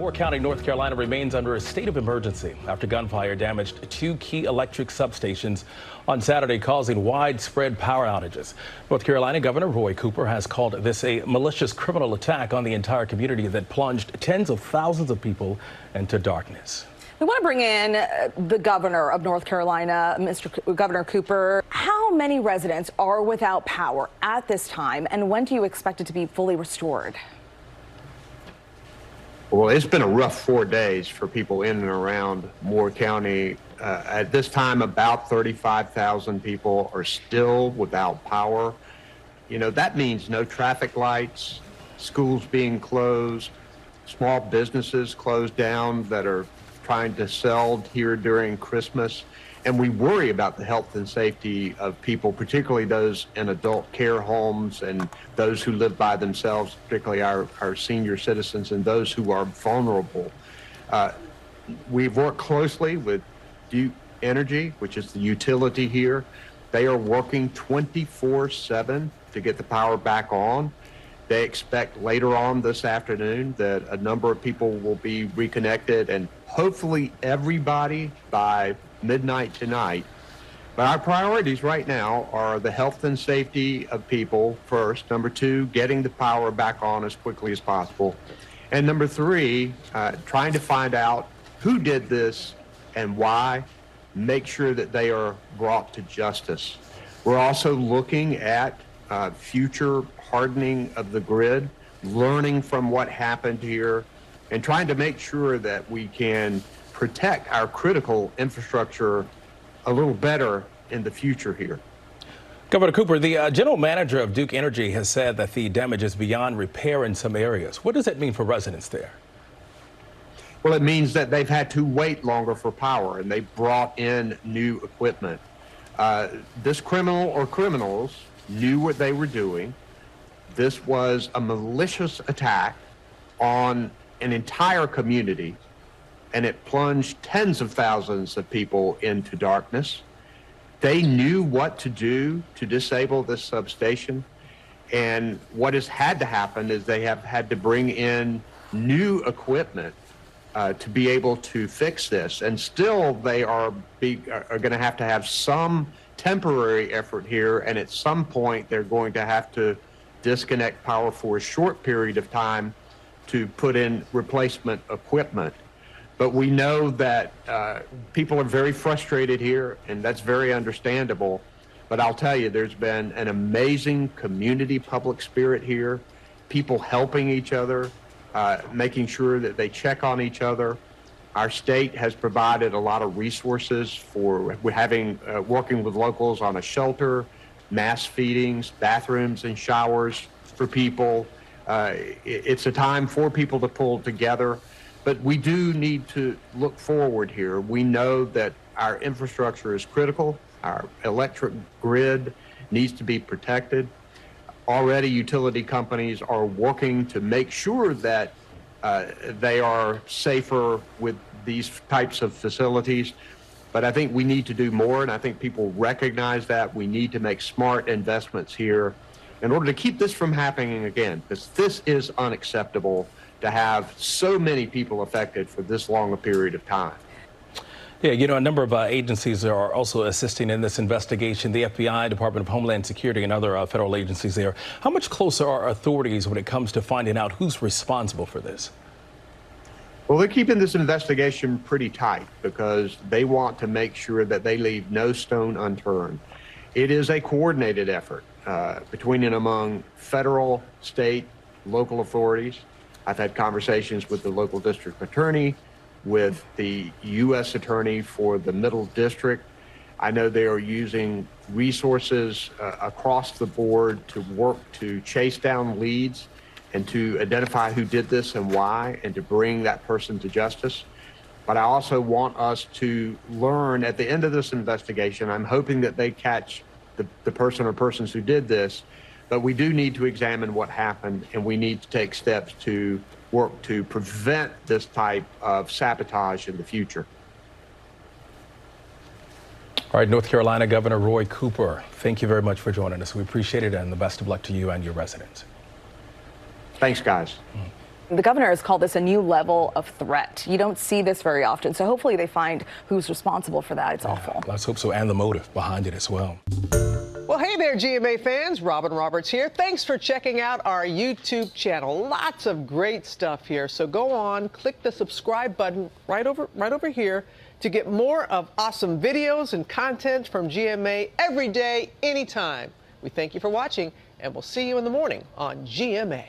Moore County, North Carolina remains under a state of emergency after gunfire damaged two key electric substations on Saturday, causing widespread power outages. North Carolina Governor Roy Cooper has called this a malicious criminal attack on the entire community that plunged tens of thousands of people into darkness. We want to bring in the governor of North Carolina, Mr. Governor Cooper. How many residents are without power at this time, and when do you expect it to be fully restored? Well, it's been a rough 4 days for people in and around Moore County. At this time, about 35,000 people are still without power. You know, that means no traffic lights, schools being closed, small businesses closed down that are trying to sell here during Christmas. And we worry about the health and safety of people, particularly those in adult care homes and those who live by themselves, particularly our senior citizens and those who are vulnerable. We've worked closely with Duke Energy, which is the utility here. They are working 24/7 to get the power back on. They expect later on this afternoon that a number of people will be reconnected, and hopefully everybody by midnight tonight. But our priorities right now are the health and safety of people first. Number two, getting the power back on as quickly as possible. And number three, trying to find out who did this and why, make sure that they are brought to justice. We're also looking at future hardening of the grid, learning from what happened here, and trying to make sure that we can protect our critical infrastructure a little better in the future here. Governor Cooper, the general manager of Duke Energy has said that the damage is beyond repair in some areas. What does that mean for residents there? Well, it means that they've had to wait longer for power, and they brought in new equipment. This criminal or criminals knew what they were doing. This was a malicious attack on an entire community, and it plunged tens of thousands of people into darkness. They knew what to do to disable this substation, and what has had to happen is they have had to bring in new equipment to be able to fix this, and still they are going to have some temporary effort here, and at some point they're going to have to disconnect power for a short period of time to put in replacement equipment. But we know that people are very frustrated here, and that's very understandable. But I'll tell you, there's been an amazing community public spirit here, people helping each other, making sure that they check on each other. Our state has provided a lot of resources for working with locals on a shelter, mass feedings, bathrooms and showers for people. It's a time for people to pull together, but we do need to look forward here. We know that our infrastructure is critical. Our electric grid needs to be protected. Already utility companies are working to make sure that they are safer with these types of facilities. But I think we need to do more, and I think people recognize that. We need to make smart investments here in order to keep this from happening again, because this is unacceptable to have so many people affected for this long a period of time. Yeah, you know, a number of agencies are also assisting in this investigation. The FBI, Department of Homeland Security, and other federal agencies there. How much closer are authorities when it comes to finding out who's responsible for this? Well, they're keeping this investigation pretty tight because they want to make sure that they leave no stone unturned. It is a coordinated effort between and among federal, state, local authorities. I've had conversations with the local district attorney, with the U.S. attorney for the Middle District. I know they are using resources across the board to work to chase down leads and to identify who did this and why, and to bring that person to justice. But I also want us to learn at the end of this investigation, I'm hoping that they catch the person or persons who did this, but we do need to examine what happened, and we need to take steps to work to prevent this type of sabotage in the future. All right, North Carolina Governor Roy Cooper, thank you very much for joining us. We appreciate it, and the best of luck to you and your residents. Thanks, guys. The governor has called this a new level of threat. You don't see this very often, so hopefully they find who's responsible for that. It's awful. Let's hope so, and the motive behind it as well. Well, hey there, GMA fans. Robin Roberts here. Thanks for checking out our YouTube channel. Lots of great stuff here. So go on, click the subscribe button right over here to get more of awesome videos and content from GMA every day, anytime. We thank you for watching, and we'll see you in the morning on GMA.